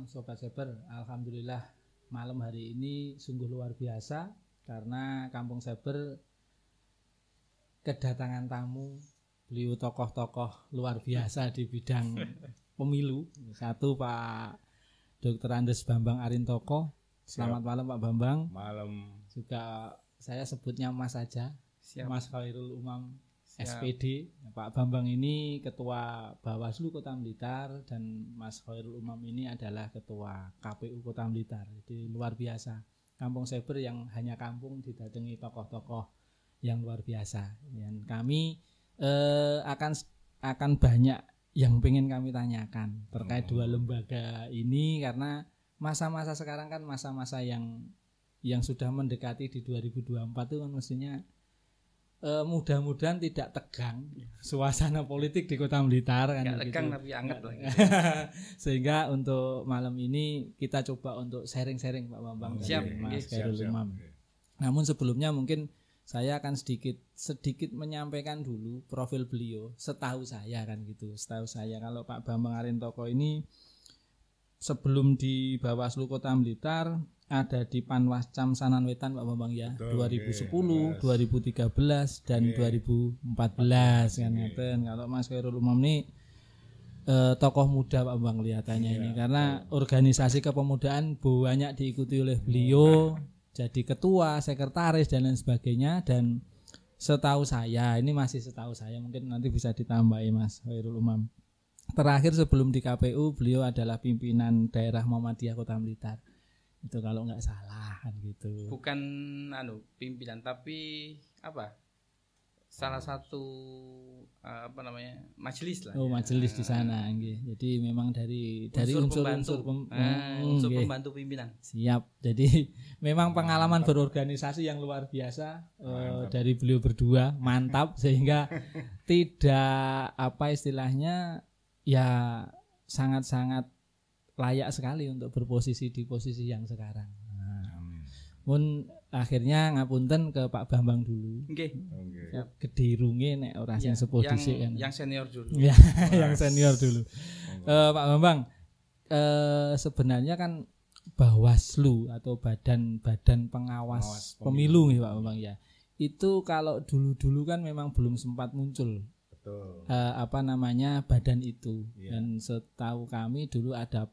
malam Sobat Saber. Alhamdulillah malam hari ini sungguh luar biasa karena Kampung Saber kedatangan tamu beliau tokoh-tokoh luar biasa di bidang pemilu. Satu Pak Dr. Andes Bambang Arintoko. Selamat malam Pak Bambang. Malam. Juga saya sebutnya Mas saja. Siap. Mas Khairul Umam. Siap. SPD. Pak Bambang ini Ketua Bawaslu Kota Blitar dan Mas Khairul Umam ini adalah Ketua KPU Kota Blitar. Jadi luar biasa. Kampung Saber yang hanya kampung didatangi tokoh-tokoh yang luar biasa. Dan kami akan banyak yang pengen kami tanyakan terkait dua lembaga ini karena masa-masa sekarang kan masa-masa yang sudah mendekati di 2024 itu kan mestinya mudah-mudahan tidak tegang suasana politik di Kota Blitar kan Gak gitu. tegang tapi anget lah. Sehingga untuk malam ini kita coba untuk sharing-sharing Pak Bambang Siap, dan Mas siap, Khairul Umam. Namun sebelumnya mungkin saya akan sedikit menyampaikan dulu profil beliau. Setahu saya kan gitu. Setahu saya kalau Pak Bambang Arintoko ini sebelum di Bawaslu Kota Blitar ada di Panwascam Sanan Wetan Pak Bambang ya. Betul, 2010, 2013 dan 2014 kan ngeten. Kalau Mas Khairul Umam ini tokoh muda Pak Bambang kelihatannya ini karena organisasi kepemudaan banyak diikuti oleh beliau. Jadi ketua, sekretaris dan lain sebagainya. Dan setahu saya, ini masih setahu saya, mungkin nanti bisa ditambahi Mas Khairul Umam. Terakhir sebelum di KPU beliau adalah pimpinan daerah Muhammadiyah Kota Blitar. Itu kalau nggak salah kan gitu. Bukan pimpinan tapi salah satu majelis lah. Oh ya. Majelis di sana nggih. Jadi memang dari unsur pembantu pimpinan. Siap. Jadi memang pengalaman berorganisasi yang luar biasa dari beliau berdua, mantap sehingga tidak istilahnya ya sangat-sangat layak sekali untuk berposisi di posisi yang sekarang. Mun akhirnya ngapunten ke Pak Bambang dulu. Nggih. Gedirunge nek ora sing sepuh dhisik kan. Yang senior dulu. Ya, yang senior dulu. Pak Bambang, sebenarnya kan Bawaslu atau badan pengawas pemilu nih Pak Bambang ya. Itu kalau dulu-dulu kan memang belum sempat muncul. Betul. Badan itu. Ya. Dan setahu kami dulu ada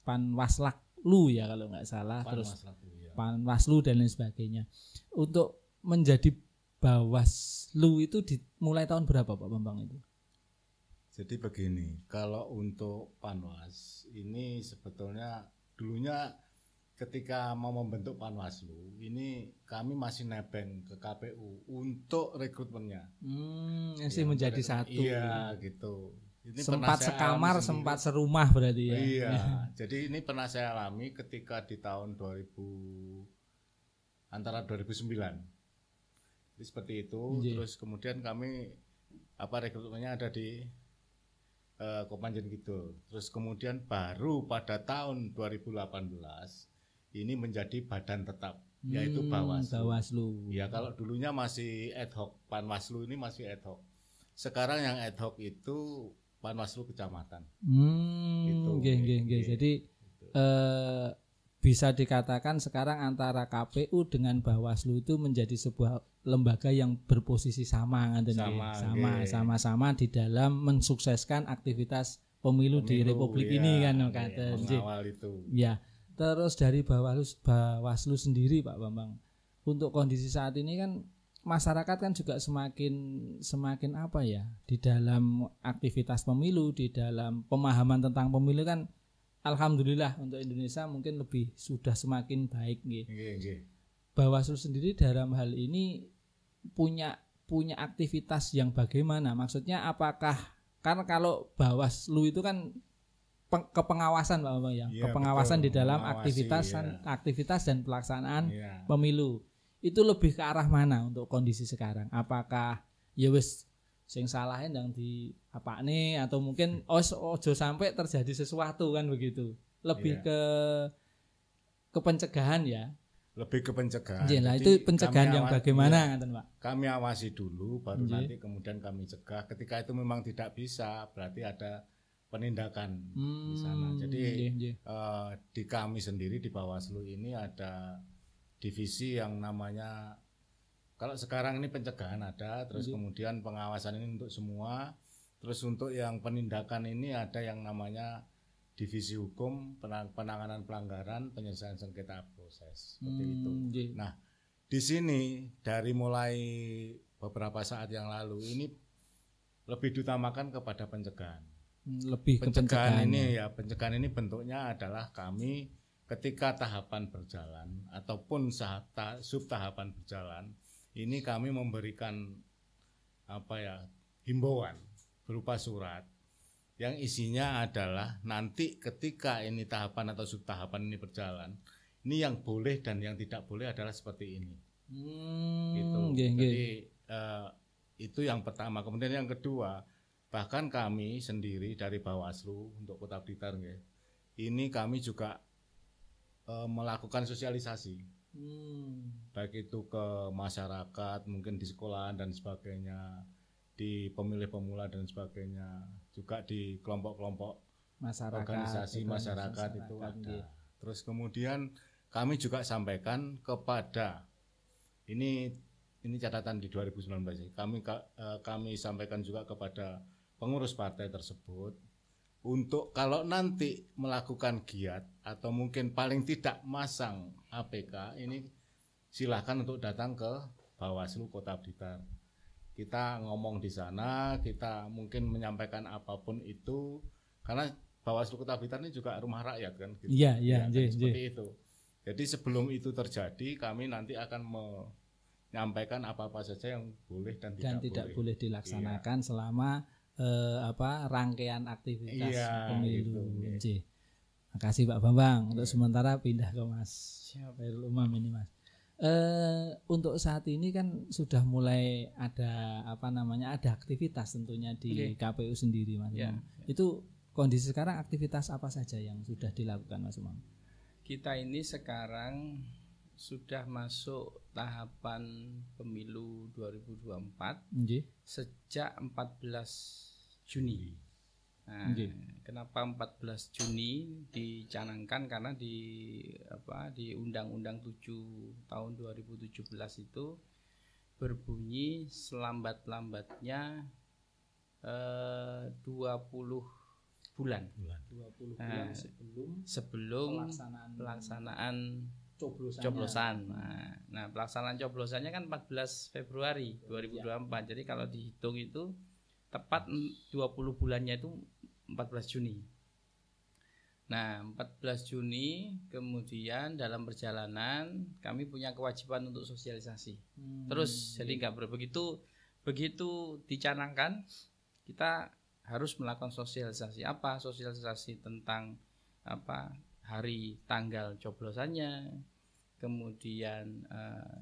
Panwaslu ya kalau nggak salah, terus Panwaslu dan lain sebagainya. Untuk menjadi Bawaslu itu mulai tahun berapa Pak Bambang itu? Jadi begini, kalau untuk Panwas ini sebetulnya dulunya ketika mau membentuk Panwaslu ini kami masih nebeng ke KPU untuk rekrutmennya. Menjadi satu. Iya gitu. Ini sempat sekamar, sempat serumah berarti ya. Iya. Jadi ini pernah saya alami ketika di tahun antara 2009. Jadi seperti itu. Terus kemudian kami rekrutmennya ada di Kopanjen Kidul. Terus kemudian baru pada tahun 2018 ini menjadi badan tetap yaitu Bawaslu. Ya kalau dulunya masih ad hoc, Panwaslu ini masih ad hoc. Sekarang yang ad hoc itu Panwaslu kecamatan. Jadi bisa dikatakan sekarang antara KPU dengan Bawaslu itu menjadi sebuah lembaga yang berposisi sama sama-sama di dalam mensukseskan aktivitas pemilu di Republik ini kan mengawal itu. Ya. Terus dari Bawaslu sendiri Pak Bambang, untuk kondisi saat ini kan masyarakat kan juga semakin di dalam aktivitas pemilu, di dalam pemahaman tentang pemilu kan alhamdulillah untuk Indonesia mungkin sudah semakin baik nggih. Bawaslu sendiri dalam hal ini punya aktivitas yang bagaimana? Maksudnya apakah karena kalau Bawaslu itu kan kepengawasan Pak Bambang ya, kepengawasan di dalam aktivitas dan pelaksanaan pemilu. Itu lebih ke arah mana untuk kondisi sekarang? Apakah ya wis sing salahin yang di apane atau mungkin ojo sampai terjadi sesuatu kan begitu. Lebih ke pencegahan ya. Lebih ke pencegahan. Jadi itu pencegahan yang bagaimana kan Pak? Kami awasi dulu baru nanti kemudian kami cegah. Ketika itu memang tidak bisa berarti ada penindakan di sana. Jadi di kami sendiri di Bawaslu ini ada divisi yang namanya, kalau sekarang ini pencegahan ada, terus kemudian pengawasan ini untuk semua, terus untuk yang penindakan ini ada yang namanya divisi hukum, penanganan pelanggaran, penyelesaian sengketa proses, seperti itu. Nah, di sini dari mulai beberapa saat yang lalu ini lebih diutamakan kepada pencegahan. Lebih pencegahan ini ya, pencegahan ini bentuknya adalah kami ketika tahapan berjalan ataupun sub tahapan berjalan, ini kami memberikan himbauan berupa surat yang isinya adalah nanti ketika ini tahapan atau sub tahapan ini berjalan, ini yang boleh dan yang tidak boleh adalah seperti ini. Gitu. Jadi itu yang pertama. Kemudian yang kedua, bahkan kami sendiri dari Bawaslu untuk Kota Blitar, ini kami juga melakukan sosialisasi, baik itu ke masyarakat, mungkin di sekolahan dan sebagainya, di pemilih pemula dan sebagainya, juga di kelompok-kelompok organisasi masyarakat itu ada. Terus kemudian kami juga sampaikan kepada ini catatan di 2019, kami sampaikan juga kepada pengurus partai tersebut untuk kalau nanti melakukan giat atau mungkin paling tidak masang APK ini, silahkan untuk datang ke Bawaslu Kota Blitar. Kita ngomong di sana, kita mungkin menyampaikan apapun itu, karena Bawaslu Kota Blitar ini juga rumah rakyat kan. Gitu. Iya, seperti itu. Jadi sebelum itu terjadi, kami nanti akan menyampaikan apa-apa saja yang boleh dan tidak boleh dilaksanakan selama rangkaian aktivitas pemilu. Makasih Pak Bambang. Untuk sementara pindah ke Mas Khairul Umam ini, Mas. Untuk saat ini kan sudah mulai ada ada aktivitas tentunya di KPU sendiri, Mas. Itu kondisi sekarang aktivitas apa saja yang sudah dilakukan, Mas Umam? Kita ini sekarang sudah masuk tahapan pemilu 2024 sejak 14 Juni. Nah, kenapa 14 Juni dicanangkan? Karena di Undang-Undang 7 tahun 2017 itu berbunyi selambat-lambatnya 20 bulan sebelum pelaksanaan coblosan. Nah, pelaksanaan coblosannya kan 14 Februari 2024. Jadi kalau dihitung itu tepat 20 bulannya itu 14 Juni. Nah, 14 Juni kemudian dalam perjalanan kami punya kewajiban untuk sosialisasi. Terus jadi enggak begitu dicanangkan kita harus melakukan sosialisasi. Apa? Sosialisasi tentang hari tanggal coblosannya, kemudian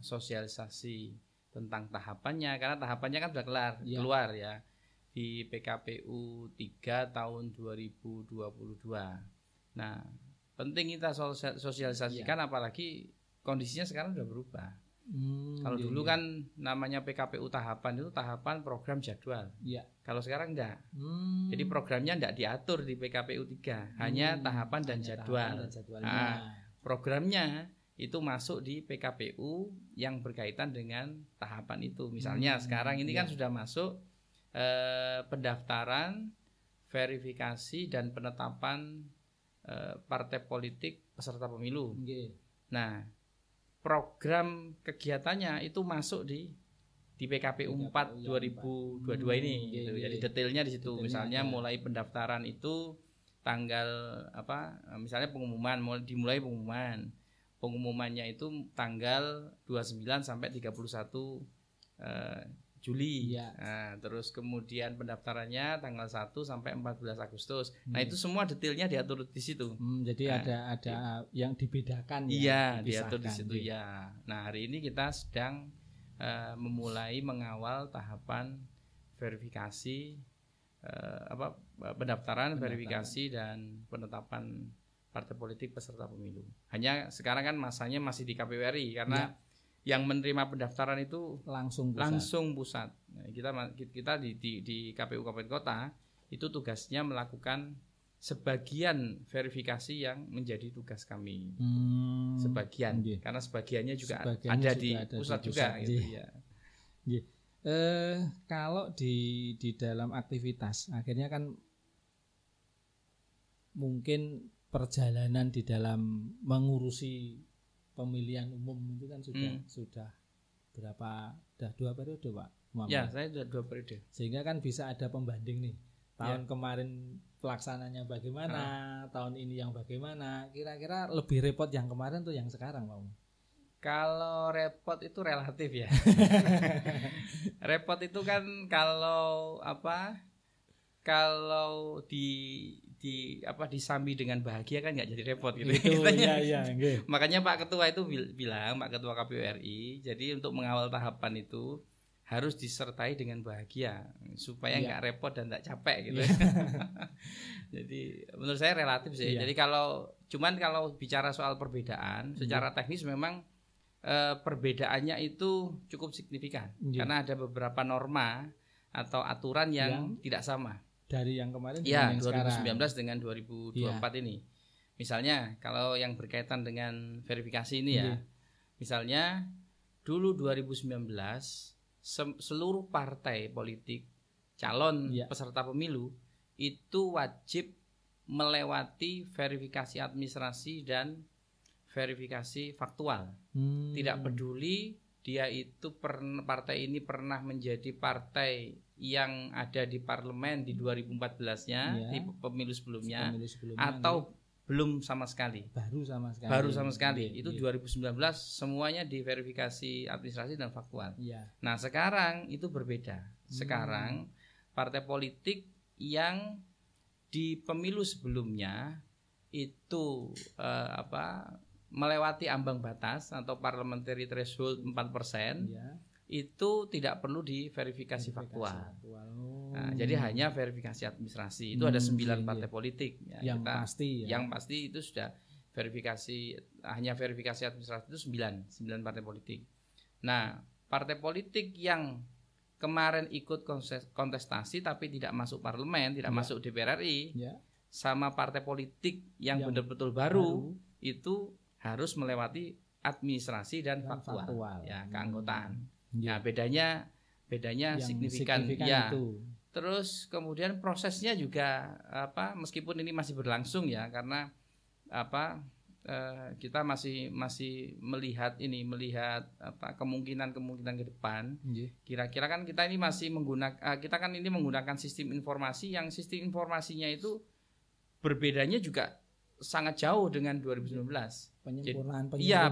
sosialisasi tentang tahapannya, karena tahapannya kan sudah keluar ya di PKPU 3 tahun 2022. Nah, penting kita sosialisasikan, apalagi kondisinya sekarang sudah berubah. Kalau dulu kan namanya PKPU tahapan itu tahapan program jadwal. Kalau sekarang enggak. Jadi programnya enggak diatur di PKPU 3, hanya tahapan dan jadwal. Programnya itu masuk di PKPU yang berkaitan dengan tahapan itu. Misalnya sekarang ini kan sudah masuk pendaftaran, verifikasi dan penetapan partai politik peserta pemilu. Nah, program kegiatannya itu masuk di PKPU 4 2022 ini gitu. Jadi detailnya di situ. Misalnya mulai pendaftaran itu tanggal misalnya dimulai pengumuman. Pengumumannya itu tanggal 29 sampai 31 Juli. Nah, terus kemudian pendaftarannya tanggal 1 sampai 14 Agustus. Nah, itu semua detailnya diatur di situ. Jadi ada yang dibedakan ya. Iya, diatur di situ ya. Nah, hari ini kita sedang memulai mengawal tahapan verifikasi pendaftaran, verifikasi dan penetapan partai politik peserta pemilu. Hanya sekarang kan masanya masih di KPU RI karena yang menerima pendaftaran itu langsung pusat. Nah, kita di KPU Kabupaten Kota itu tugasnya melakukan sebagian verifikasi yang menjadi tugas kami. Sebagian, karena sebagiannya juga ada di pusat juga gitu ya. Kalau di dalam aktivitas akhirnya kan mungkin perjalanan di dalam mengurusi pemilihan umum itu kan sudah berapa, sudah 2 periode Pak Muhammad? Ya, saya sudah 2 periode. Sehingga kan bisa ada pembanding nih. Tahun kemarin pelaksananya bagaimana, tahun ini yang bagaimana. Kira-kira lebih repot yang kemarin tuh yang sekarang Pak Muhammad? Kalau repot itu relatif ya. Repot itu kan kalau disambi dengan bahagia kan nggak jadi repot gitu. Iya. Makanya Pak Ketua itu bilang, Pak Ketua KPU RI, jadi untuk mengawal tahapan itu harus disertai dengan bahagia supaya nggak repot dan nggak capek gitu. Jadi menurut saya relatif sih. Jadi kalau bicara soal perbedaan, secara teknis memang perbedaannya itu cukup signifikan karena ada beberapa norma atau aturan yang tidak sama. Dari yang kemarin ya 2019 sekarang. Dengan 2024 ini. Misalnya kalau yang berkaitan dengan verifikasi ini ya. Misalnya dulu 2019 seluruh partai politik calon peserta pemilu itu wajib melewati verifikasi administrasi dan verifikasi faktual. Tidak peduli dia itu partai ini pernah menjadi partai yang ada di parlemen di 2014-nya di pemilu sebelumnya atau belum sama sekali. Baru sama sekali. Itu 2019 semuanya diverifikasi administrasi dan faktual. Nah, sekarang itu berbeda. Sekarang partai politik yang di pemilu sebelumnya itu melewati ambang batas atau parliamentary threshold 4%, itu tidak perlu diverifikasi faktual. Nah, jadi hanya verifikasi administrasi. Itu ada 9 partai politik yang pasti yang pasti itu sudah verifikasi, hanya verifikasi administrasi itu 9 partai politik. Nah, partai politik yang kemarin ikut kontestasi tapi tidak masuk parlemen, tidak masuk DPR RI, sama partai politik yang betul-betul baru itu harus melewati administrasi dan faktual. Ya, keanggotaan. Nah, bedanya signifikan ya. Itu. Terus kemudian prosesnya juga meskipun ini masih berlangsung ya, karena kita masih melihat kemungkinan ke depan. Kira-kira kan kita ini masih menggunakan sistem informasi yang sistem informasinya itu berbedanya juga sangat jauh dengan 2019.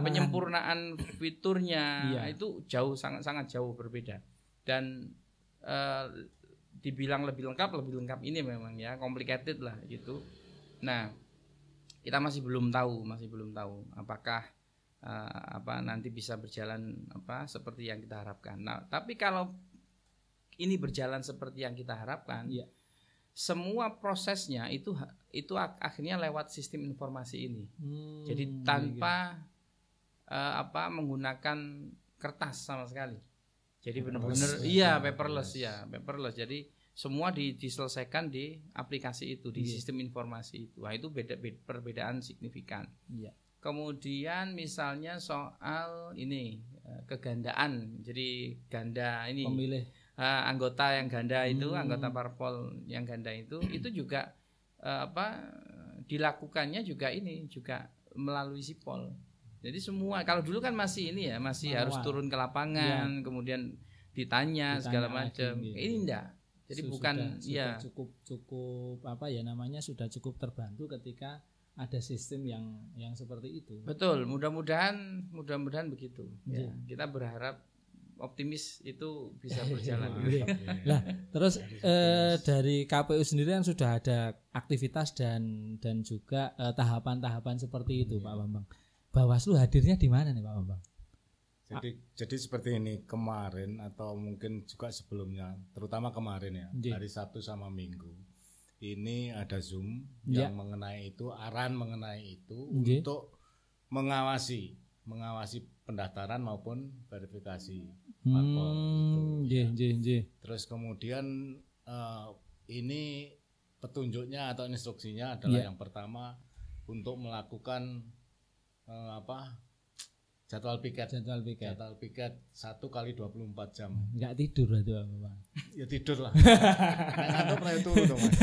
Penyempurnaan fiturnya itu sangat jauh berbeda. Dan dibilang lebih lengkap ini memang ya complicated lah gitu. Nah, kita masih belum tahu apakah nanti bisa berjalan seperti yang kita harapkan. Nah, tapi kalau ini berjalan seperti yang kita harapkan, semua prosesnya itu akhirnya lewat sistem informasi ini. Jadi tanpa menggunakan kertas sama sekali. Jadi benar-benar paperless. Jadi semua diselesaikan di aplikasi itu, di sistem informasi itu. Nah, itu perbedaan signifikan. Kemudian misalnya soal ini kegandaan. Jadi ganda ini pemilih anggota yang ganda itu, anggota parpol yang ganda itu juga dilakukannya juga melalui sipol. Jadi semua, kalau dulu kan masih harus turun ke lapangan, kemudian ditanya segala macam. Ini enggak. Jadi sudah cukup sudah cukup terbantu ketika ada sistem yang seperti itu. Betul, mudah-mudahan begitu. Ya, kita berharap optimis itu bisa berjalan. Nah, terus dari KPU sendiri kan sudah ada aktivitas dan juga tahapan-tahapan seperti itu, Pak Bambang. Bawaslu hadirnya di mana nih, Pak Bambang? Jadi seperti ini kemarin atau mungkin juga sebelumnya, terutama kemarin ya, hari Sabtu sama Minggu. Ini ada Zoom yang mengenai itu, arahan mengenai itu untuk mengawasi pendaftaran maupun verifikasi parpol itu. Terus kemudian ini petunjuknya atau instruksinya adalah yang pertama untuk melakukan jadwal piket 1 kali 24 jam. Enggak tidur berarti Bang. Ya tidur lah. Ngantuk pernah turu dong Mas.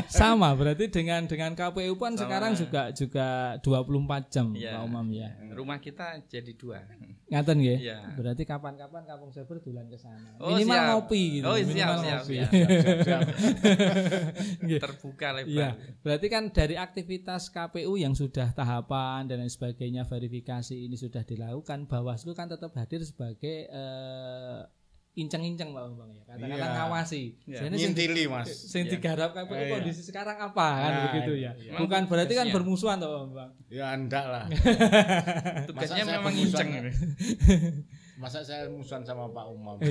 Sama berarti dengan KPU pun sekarang juga 24 jam Pak Umam ya. Rumah kita jadi 2. Ngaten nggih? Iya. Berarti kapan-kapan Kampung Cyber dolan ke sana. Oh, minimal siap. ngopi gitu. Oh, minimal siap. Terbuka lebar. Iya. Berarti kan dari aktivitas KPU yang sudah tahapan dan lain sebagainya, verifikasi ini sudah dilakukan, Bawaslu kan tetap hadir sebagai inceng-inceng Pak Bambang ya. Katakanlah ngawasi. Ngintili Mas. Sing digarap KPU kondisi sekarang apa kan begitu ya. Bukan berarti kan bermusuhan toh Pak Bambang. Ya enggak lah. Tugasnya memang inceng. Masa saya musuhan sama Pak Umam?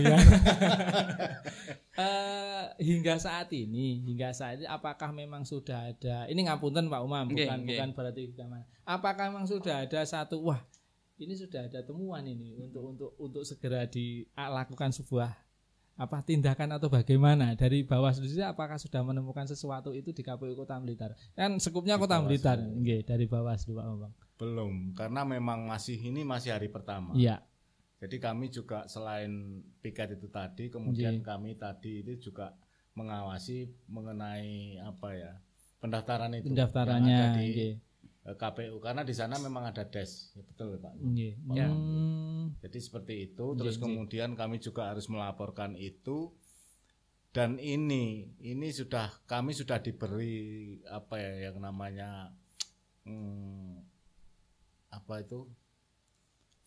Hingga saat ini apakah memang sudah ada, ini ngapunten Pak Umam, bukan berarti apakah memang sudah ada satu ini sudah ada temuan ini untuk segera dilakukan sebuah tindakan atau bagaimana dari Bawaslu, apakah sudah menemukan sesuatu itu di KPU Kota Blitar? Kan skupnya Kota Blitar nggih, dari Bawaslu Pak Bambang. Belum, karena memang masih hari pertama. Iya. Jadi kami juga selain piket itu tadi, kemudian kami tadi itu juga mengawasi mengenai pendaftarannya di KPU, karena di sana memang ada des, ya, betul Pak. Ya. Jadi seperti itu. Terus kemudian kami juga harus melaporkan itu, dan ini kami sudah diberi yang namanya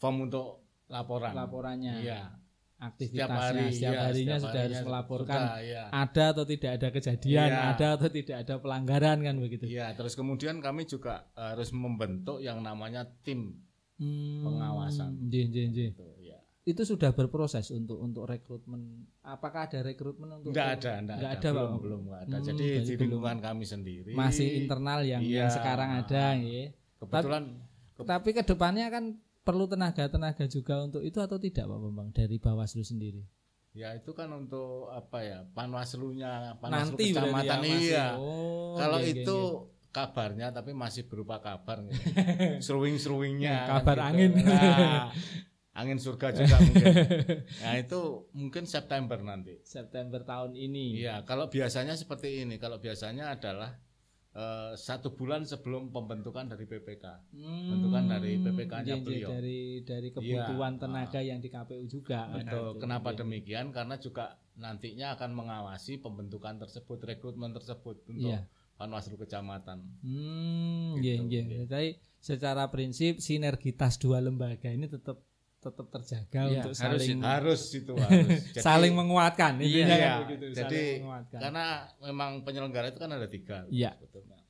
form untuk laporannya. Iya. Aktivitasnya setiap harinya sudah harus melaporkan ada atau tidak ada kejadian, ada atau tidak ada pelanggaran kan begitu. Iya, terus kemudian kami juga harus membentuk yang namanya tim pengawasan. Itu sudah berproses untuk rekrutmen. Apakah ada rekrutmen untuk? Enggak ada, belum ada. Jadi di lingkungan kami sendiri masih internal yang sekarang ada nggih. Kebetulan tapi kedepannya kan perlu tenaga juga untuk itu atau tidak Pak Bambang dari Bawaslu sendiri? Ya itu kan untuk Panwaslu nanti kecamatan ya, kalau itu kabarnya tapi masih berupa kabar gitu. Seruing-seruingnya kabar kan, angin. gitu. Angin surga juga mungkin. Nah itu mungkin September nanti. September tahun ini. Iya, kalau biasanya seperti ini. Kalau biasanya adalah 1 bulan sebelum pembentukan dari PPK, pembentukan dari PPK-nya beliau. Dari kebutuhan tenaga yang di KPU juga. Betul. Kenapa demikian? Karena juga nantinya akan mengawasi pembentukan tersebut, rekrutmen tersebut untuk Panwaslu kecamatan. Jadi secara prinsip sinergitas 2 lembaga ini tetap terjaga untuk harus. Jadi, saling menguatkan intinya begitu. Jadi karena memang penyelenggara itu kan ada 3 sebetulnya.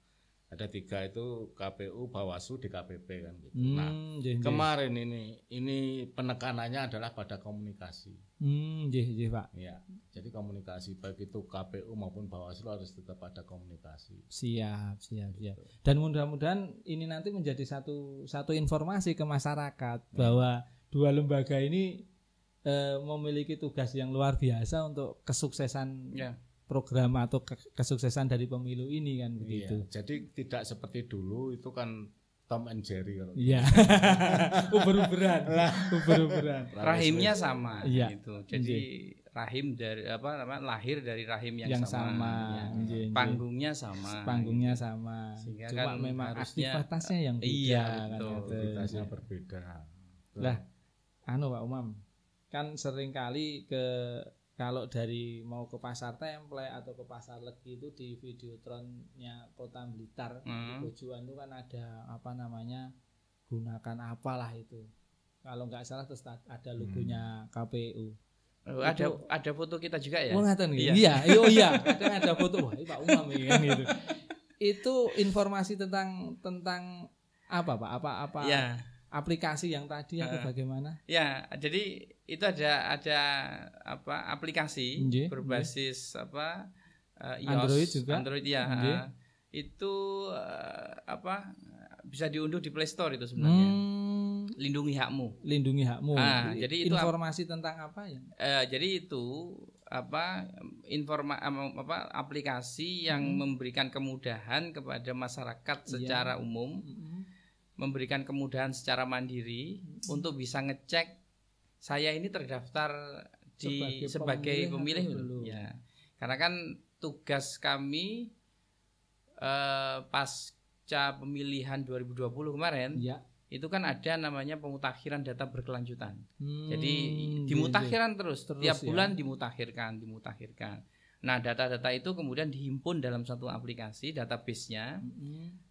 Ada 3 itu KPU, Bawaslu, DKPP kan gitu. Kemarin ini penekanannya adalah pada komunikasi. Pak. Ya. Jadi komunikasi baik itu KPU maupun Bawaslu harus tetap ada komunikasi. Siap. Dan mudah-mudahan ini nanti menjadi satu informasi ke masyarakat bahwa 2 lembaga ini memiliki tugas yang luar biasa untuk kesuksesan program atau kesuksesan dari pemilu ini kan begitu. Jadi tidak seperti dulu itu kan Tom and Jerry kalau. Iya. Uber-uberan. Rahimnya sama gitu. Jadi rahim dari lahir dari rahim yang sama. Panggungnya sama. Sehingga cuma kan memang aktivitasnya yang beda aktivitasnya berbeda. Lah Pak Umam, kan sering kali kalau dari mau ke pasar Temple atau ke pasar Legi itu di Videotronnya Kota Blitar tujuan itu kan ada gunakan apalah itu. Kalau nggak salah terus ada logonya KPU. Ada foto kita juga ya? Ngaten iya. Kadang ada foto Pak Umam kan gitu. Itu informasi tentang apa Pak? Apa? Aplikasi yang tadi atau bagaimana? Ya, jadi itu ada aplikasi berbasis iOS, Android juga. Android itu bisa diunduh di Play Store itu sebenarnya. Lindungi hakmu. Jadi itu jadi itu informasi tentang apa ya? Jadi itu aplikasi yang memberikan kemudahan kepada masyarakat secara umum, memberikan kemudahan secara mandiri untuk bisa ngecek saya ini terdaftar sebagai pemilih ya. Karena kan tugas kami pasca pemilihan 2020 kemarin itu kan ada namanya pemutakhiran data berkelanjutan. Jadi dimutakhirkan terus tiap bulan dimutakhirkan. Nah, data-data itu kemudian dihimpun dalam satu aplikasi database-nya.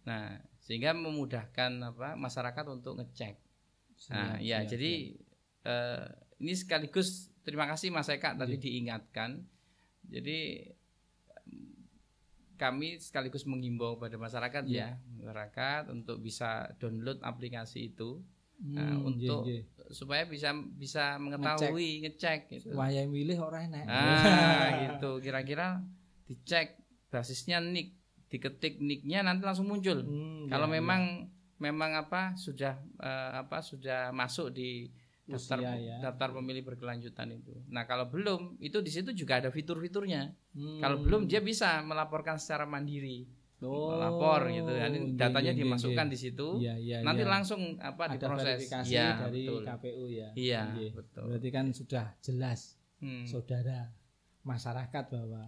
Nah, sehingga memudahkan masyarakat untuk ngecek. Jadi ini sekaligus terima kasih Mas Eka tadi diingatkan. Jadi kami sekaligus menghimbau pada masyarakat masyarakat untuk bisa download aplikasi itu untuk supaya bisa mengetahui ngecek gitu. Waya milih ora enak. Gitu. Kira-kira dicek basisnya nik, diketik niknya nanti langsung muncul. Kalau memang sudah masuk di daftar pemilih berkelanjutan itu. Nah, kalau belum, itu di situ juga ada fitur-fiturnya. Kalau belum, dia bisa melaporkan secara mandiri. Melapor gitu. Nanti datanya dimasukkan di situ. Nanti langsung ada diproses. Verifikasi dari betul. KPU ya. Iya, betul. Berarti kan sudah jelas saudara masyarakat bahwa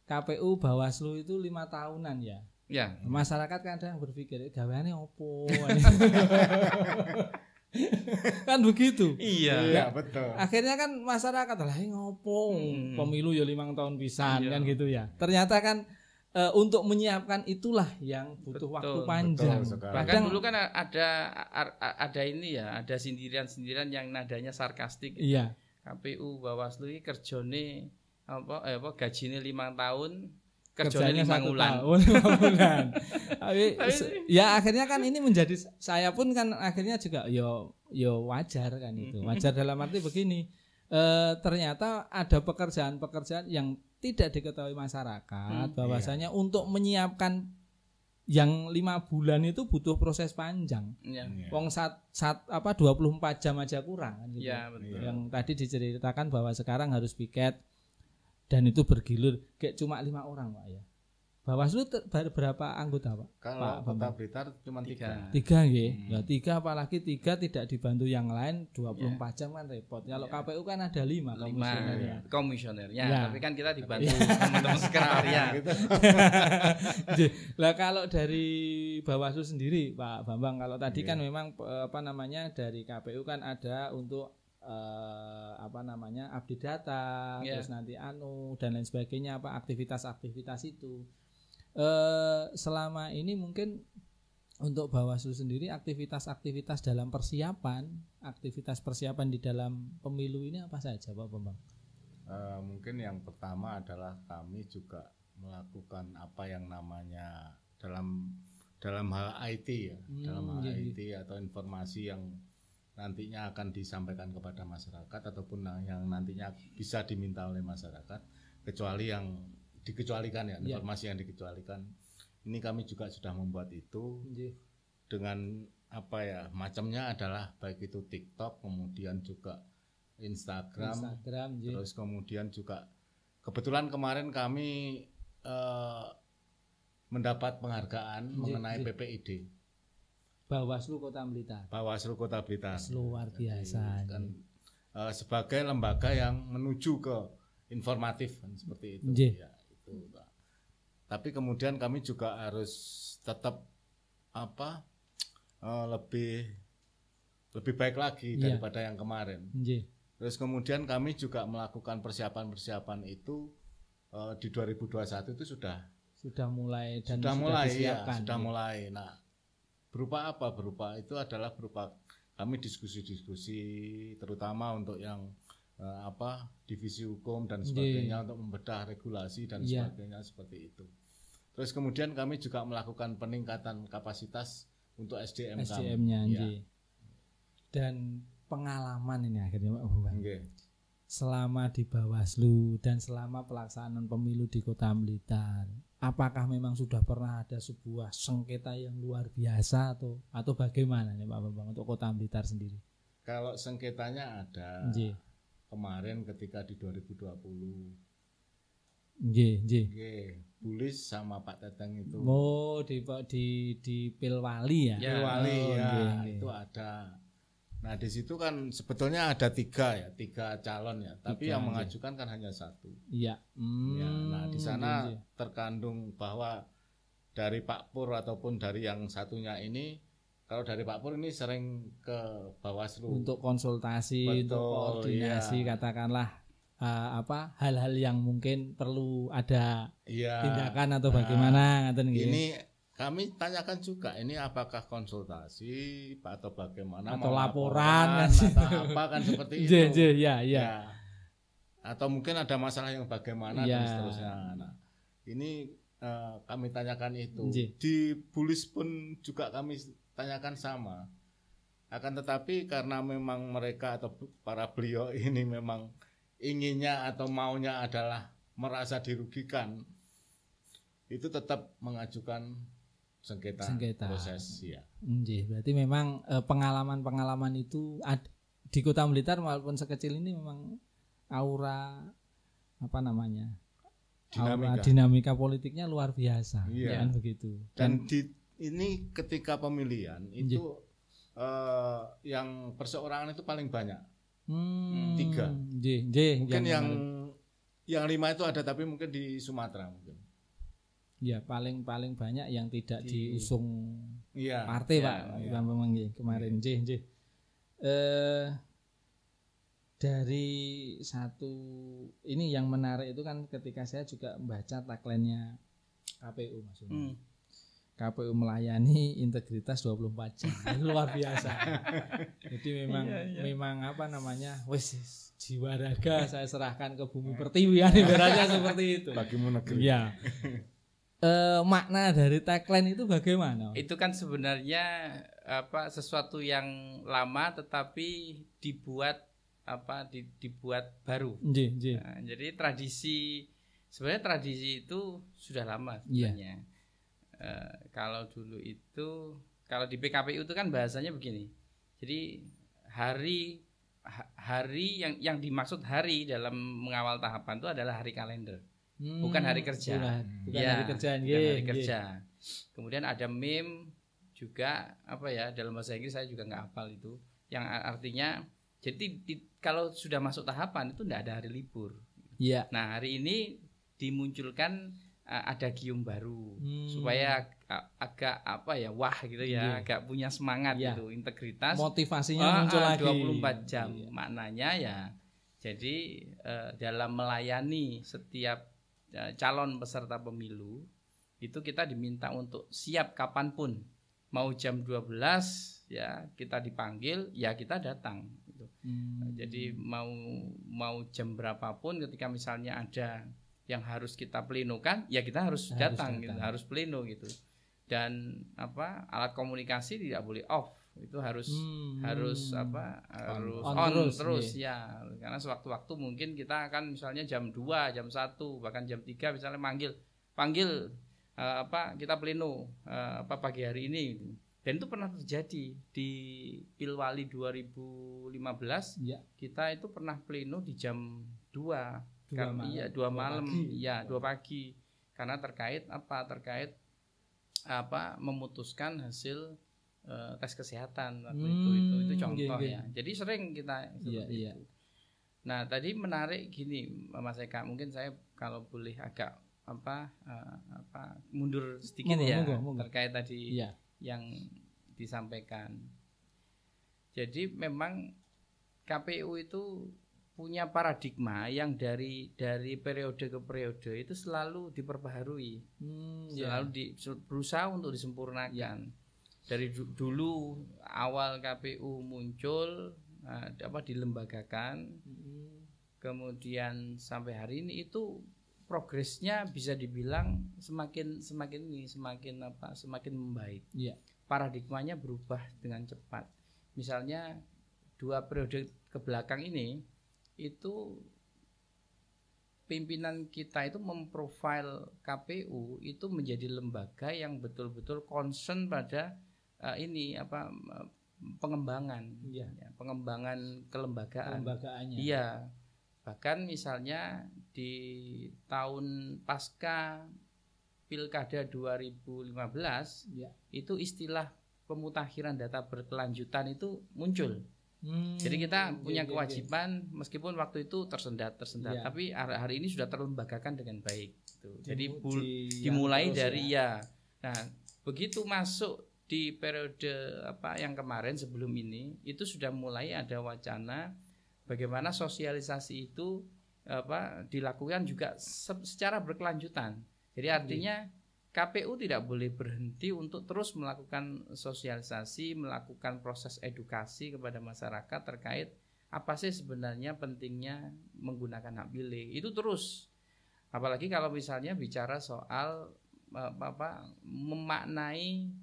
KPU Bawaslu itu 5 tahunan ya. Ya. Masyarakat kadang berpikir gaweane opo. Kan begitu. Iya, betul. Akhirnya kan masyarakat lah ngopo pemilu ya 5 tahun pisan kan gitu ya. Ternyata kan untuk menyiapkan itulah yang butuh waktu panjang. Bahkan dulu kan ada ini ya, ada sindiran-sindiran yang nadanya sarkastik. Iya. KPU Bawaslu ini kerjone gajine 5 tahun. Kerjanya 5 bulan. Ya akhirnya kan ini menjadi, saya pun kan akhirnya juga yo wajar kan itu. Wajar dalam arti begini, ternyata ada pekerjaan-pekerjaan yang tidak diketahui masyarakat bahwasanya untuk menyiapkan yang 5 bulan itu butuh proses panjang. Wong 24 jam aja kurang kan gitu. Ya, betul. Yang tadi diceritakan bahwa sekarang harus piket dan itu bergilir kayak cuma 5 orang Pak ya. Bawaslu berapa anggota Pak? Kalau Kota Blitar cuma 3. 3 nggih. Ya 3 apalagi 3 tidak dibantu yang lain 24 jam kan repot. Kalau KPU kan ada 5 komisionernya. Tapi kan kita dibantu teman-teman sekretariat. Lah kalau dari Bawaslu sendiri Pak Bambang, kalau tadi kan memang dari KPU kan ada untuk update data, terus nanti dan lain sebagainya, aktivitas-aktivitas itu. Selama ini mungkin untuk Bawaslu sendiri aktivitas dalam persiapan di dalam pemilu ini apa saja Pak Bambang? Mungkin yang pertama adalah kami juga melakukan apa yang namanya dalam hal IT ya, dalam hal IT atau informasi yang nantinya akan disampaikan kepada masyarakat ataupun yang nantinya bisa diminta oleh masyarakat, kecuali yang dikecualikan ya, informasi yang dikecualikan. Ini kami juga sudah membuat itu dengan macamnya adalah baik itu TikTok, kemudian juga Instagram terus kemudian juga kebetulan kemarin kami mendapat penghargaan mengenai PPID. Bawaslu Kota Blitar. Luar biasa. Kan, sebagai lembaga yang menuju ke informatif kan, seperti itu. Ya, itu. Tapi kemudian kami juga harus tetap lebih baik lagi daripada yang kemarin. Terus kemudian kami juga melakukan persiapan itu di 2021 itu sudah mulai. Nah, berupa apa? Berupa kami diskusi terutama untuk yang divisi hukum dan sebagainya untuk membedah regulasi dan sebagainya seperti itu. Terus kemudian kami juga melakukan peningkatan kapasitas untuk SDM-nya. Dan pengalaman ini akhirnya Pak Bambang. Selama di Bawaslu dan selama pelaksanaan pemilu di Kota Blitar, apakah memang sudah pernah ada sebuah sengketa yang luar biasa atau bagaimana nih Pak Bambang untuk Kota Blitar sendiri? Kalau sengketanya ada. kemarin ketika di 2020. Nggih. Bulis sama Pak Teteng itu. Oh, di Pilwali ya. Pilwali ya, nggih. itu ada. Nah, di situ kan sebetulnya ada 3 calon ya, tapi yang mengajukan kan hanya 1. Iya. Ya, nah, di sana terkandung bahwa dari Pak Pur ataupun dari yang satunya ini, kalau dari Pak Pur ini sering ke Bawaslu untuk konsultasi, untuk koordinasi, katakanlah hal-hal yang mungkin perlu ada tindakan atau bagaimana. Ini kami tanyakan juga, ini apakah konsultasi atau bagaimana, atau laporan atau apa kan seperti itu. Ya. Atau mungkin ada masalah yang bagaimana dan seterusnya. Nah, ini kami tanyakan itu. Di Bulis pun juga kami tanyakan sama. Akan tetapi karena memang mereka atau para beliau ini memang inginnya atau maunya adalah merasa dirugikan, itu tetap mengajukan sengketa proses ya. Berarti memang pengalaman itu di Kota Blitar walaupun sekecil ini memang aura dinamika politiknya luar biasa, kan begitu. Dan ini ketika pemilihan itu yang perseorangan itu paling banyak. 3. Mungkin yang 5 itu ada, tapi mungkin di Sumatera mungkin. Ya, paling banyak yang tidak diusung partai, Pak. Memang kemarin dari satu ini yang menarik itu kan ketika saya juga membaca tagline-nya KPU, Mas. KPU melayani integritas 24 jam. Itu luar biasa. Jadi memang wis jiwa raga saya serahkan ke bumi pertiwi, ibaratnya seperti itu. Bagimu negeri. Ya. Makna dari tagline itu bagaimana? Itu kan sebenarnya sesuatu yang lama tetapi dibuat baru. Nah, jadi sebenarnya tradisi itu sudah lama sebenarnya. Kalau dulu itu, kalau di PKPU itu kan bahasanya begini. Jadi hari yang dimaksud hari dalam mengawal tahapan itu adalah hari kalender. Bukan hari kerja. Bukan hari kerja. Kemudian ada meme juga dalam bahasa Inggris saya juga nggak hafal itu. Yang artinya jadi kalau sudah masuk tahapan itu tidak ada hari libur. Iya. Nah, hari ini dimunculkan ada gium baru supaya agak wah gitu ya, agak punya semangat gitu, integritas. Motivasinya muncul lagi 24 jam. Maknanya ya jadi dalam melayani setiap calon peserta pemilu itu kita diminta untuk siap kapanpun, mau jam 12 ya kita dipanggil ya kita datang gitu. Jadi mau jam berapapun ketika misalnya ada yang harus kita plenokan ya kita harus datang. Gitu, harus pleno gitu. Dan alat komunikasi tidak boleh off, itu harus on terus ya. Karena sewaktu-waktu mungkin kita akan misalnya jam 2, jam 1, bahkan jam 3 misalnya panggil kita pleno pagi hari ini gitu. Dan itu pernah terjadi di Pilwali 2015 kita itu pernah pleno di jam 2 malam 2 pagi karena terkait memutuskan hasil tes kesehatan waktu itu contoh ya. Jadi sering kita itu. Nah, tadi menarik gini Mas Eka, mungkin saya kalau boleh agak mundur sedikit terkait tadi yang disampaikan. Jadi memang KPU itu punya paradigma yang dari periode ke periode itu selalu diperbaharui, selalu berusaha untuk disempurnakan. Dari dulu awal KPU muncul, dilembagakan, kemudian sampai hari ini itu progresnya bisa dibilang semakin membaik. Paradigmanya berubah dengan cepat. Misalnya 2 periode ke belakang ini itu pimpinan kita itu memprofil KPU itu menjadi lembaga yang betul-betul concern pada pengembangan, ya, pengembangan kelembagaannya. Iya, bahkan misalnya di tahun pasca Pilkada 2015 itu istilah pemutakhiran data berkelanjutan itu muncul. Jadi kita punya kewajiban meskipun waktu itu tersendat, tapi hari ini sudah terlembagakan dengan baik. Jadi dimulai dari Nah, begitu masuk di periode yang kemarin sebelum ini itu sudah mulai ada wacana bagaimana sosialisasi itu dilakukan juga secara berkelanjutan. Jadi artinya KPU tidak boleh berhenti untuk terus melakukan sosialisasi, melakukan proses edukasi kepada masyarakat terkait apa sih sebenarnya pentingnya menggunakan hak pilih. Itu terus. Apalagi kalau misalnya bicara soal memaknai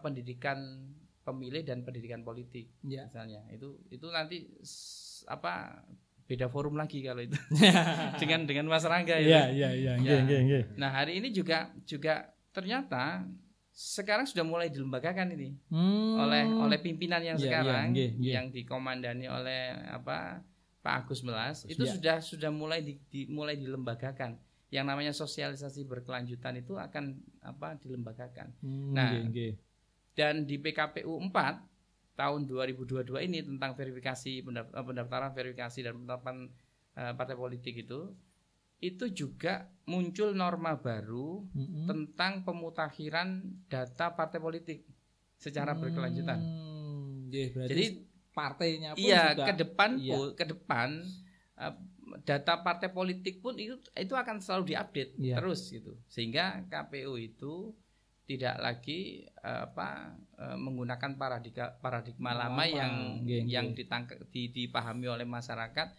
pendidikan pemilih dan pendidikan politik misalnya. Itu nanti beda forum lagi kalau itu dengan Mas Rangga ya. Nah, hari ini juga ternyata sekarang sudah mulai dilembagakan ini oleh pimpinan yang sekarang yang dikomandani oleh Pak Agus Melas itu sudah mulai dilembagakan. Yang namanya sosialisasi berkelanjutan itu akan dilembagakan. Dan di PKPU 4 tahun 2022 ini tentang verifikasi pendaftaran verifikasi dan penetapan partai politik itu juga muncul norma baru tentang pemutakhiran data partai politik secara berkelanjutan. Jadi partainya pun ke depan data partai politik pun itu akan selalu diupdate terus gitu. Sehingga KPU itu tidak lagi menggunakan paradigma lama yang dipahami oleh masyarakat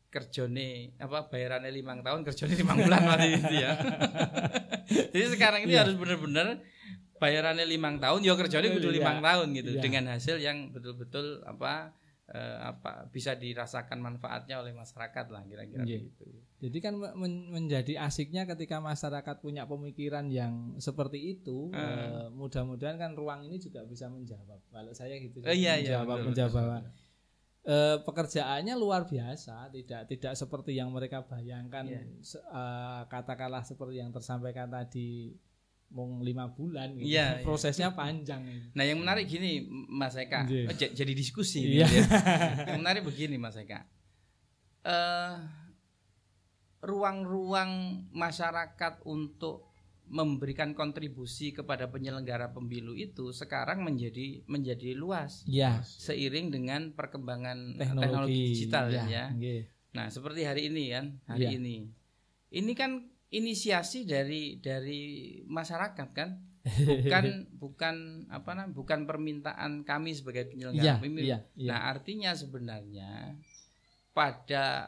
kerjone bayarannya 5 tahun kerjone 5 bulan mati itu ya. Jadi sekarang ini harus benar-benar bayarannya 5 tahun ya kerjone kudu 5 tahun gitu dengan hasil yang betul-betul bisa dirasakan manfaatnya oleh masyarakat lah kira-kira begitu. Jadi kan menjadi asiknya ketika masyarakat punya pemikiran yang seperti itu, mudah-mudahan kan ruang ini juga bisa menjawab. Kalau saya gitu, menjawab. Pekerjaannya luar biasa, tidak seperti yang mereka bayangkan. Katakanlah seperti yang tersampaikan tadi. 5 bulan gitu. Prosesnya panjang ini. Nah, yang menarik gini Mas Eka, jadi diskusi Yang menarik begini Mas Eka. Ruang-ruang masyarakat untuk memberikan kontribusi kepada penyelenggara pemilu itu sekarang menjadi luas. Seiring dengan perkembangan teknologi digital ya. Nah, seperti hari ini kan, ini. Ini kan inisiasi dari masyarakat kan, bukan permintaan kami sebagai penyelenggara pemilu. Nah, artinya sebenarnya pada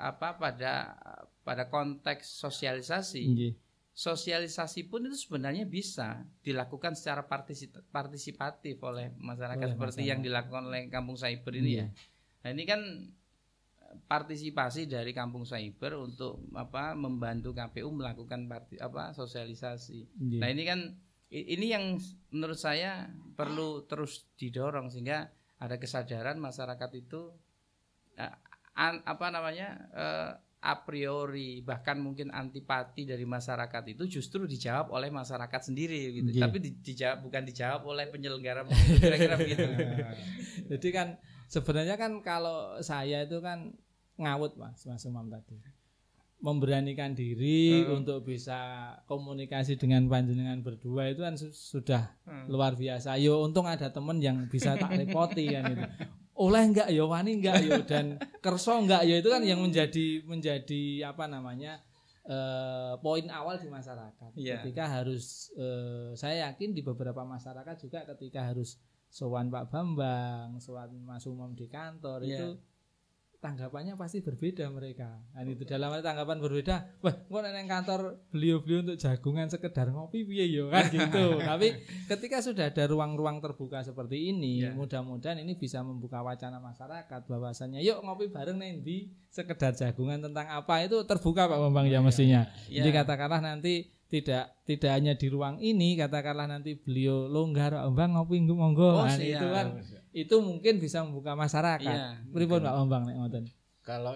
konteks sosialisasi pun itu sebenarnya bisa dilakukan secara partisipatif oleh masyarakat seperti yang dilakukan oleh Kampung Cyber ini ya. Nah, ini kan partisipasi dari Kampung Cyber untuk membantu KPU melakukan sosialisasi. Nah, ini yang menurut saya perlu terus didorong sehingga ada kesadaran masyarakat itu a priori bahkan mungkin antipati dari masyarakat itu justru dijawab oleh masyarakat sendiri gitu. Tapi bukan dijawab oleh penyelenggara kira-kira begitu. Jadi kan sebenarnya kan kalau saya itu kan ngawut Mas Umam tadi. Memberanikan diri untuk bisa komunikasi dengan panjenengan berdua itu kan sudah luar biasa. Yo untung ada teman yang bisa tak repoti kan itu. Oleh enggak ya, wani enggak ya, dan kerso enggak ya, itu kan yang menjadi poin awal di masyarakat. Ketika harus saya yakin di beberapa masyarakat juga ketika harus sowan Pak Bambang, sowan Mas Umam di kantor itu tanggapannya pasti berbeda mereka. Nah, itu dalam tanggapan berbeda. Wah, kok neng kantor beliau untuk jagungan sekedar ngopi piye yo kan gitu. Tapi ketika sudah ada ruang-ruang terbuka seperti ini, mudah-mudahan ini bisa membuka wacana masyarakat bahwasannya yuk ngopi bareng nih di sekedar jagungan tentang apa itu terbuka Pak Bambang ya mestinya. Jadi katakanlah nanti tidak hanya di ruang ini, katakanlah nanti beliau longgar Bang ngopi monggo. Itu kan itu mungkin bisa membuka masyarakat. Pripun Pak Bambang nek ngoten? Kalau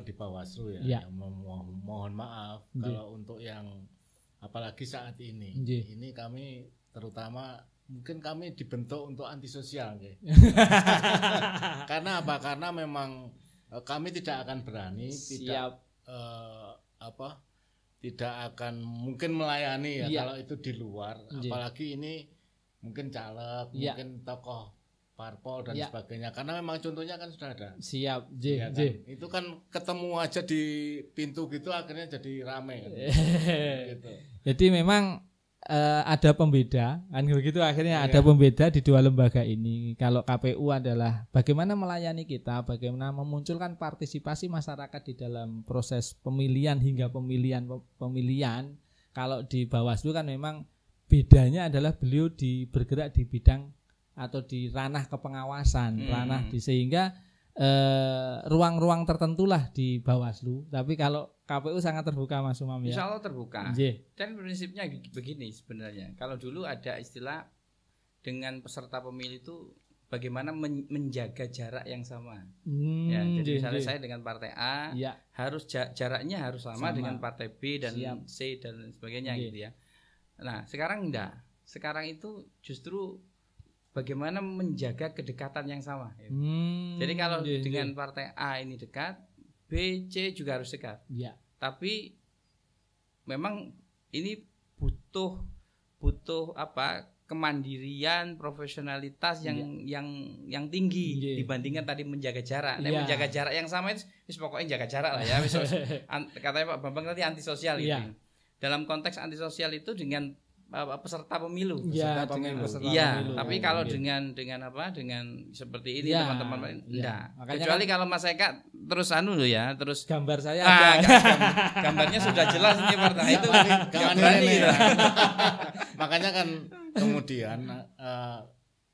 di Bawaslu ya. Mohon maaf kalau untuk yang apalagi saat ini. Ini kami terutama mungkin kami dibentuk untuk antisosial Karena apa? Karena memang kami tidak akan berani tidak akan mungkin melayani kalau itu di luar, apalagi ini mungkin caleg, mungkin tokoh parpol dan sebagainya, karena memang contohnya kan sudah ada. Kan? Itu kan ketemu aja di pintu gitu akhirnya jadi rame kan. Gitu. Jadi memang ada pembeda kan begitu, akhirnya ada pembeda di dua lembaga ini. Kalau KPU adalah bagaimana melayani kita, bagaimana memunculkan partisipasi masyarakat di dalam proses pemilihan hingga pemilihan. Kalau di Bawaslu kan memang bedanya adalah beliau bergerak di bidang atau di ranah kepengawasan, ranah sehingga ruang-ruang tertentulah di Bawaslu. Tapi kalau KPU sangat terbuka Mas Umam ya. Insya Allah terbuka. Dan prinsipnya begini sebenarnya. Kalau dulu ada istilah dengan peserta pemilu itu bagaimana menjaga jarak yang sama. Jadi misalnya saya dengan partai A harus jaraknya harus sama dengan partai B dan C dan sebagainya gitu ya. Nah sekarang enggak. Sekarang itu justru bagaimana menjaga kedekatan yang sama. Jadi kalau dengan partai A ini dekat, B, C juga harus dekat. Tapi memang ini butuh kemandirian, profesionalitas yang tinggi dibandingkan tadi menjaga jarak. Menjaga jarak yang sama itu pokoknya jaga jarak lah ya. Katanya Pak Bambang tadi antisosial gitu. Dalam konteks antisosial itu dengan peserta pemilu. Tapi kalau dengan seperti ini teman-teman enggak. Kecuali kalau Mas Eka terus terus gambar saya gambarnya sudah jelas ini partai itu makanya kan kemudian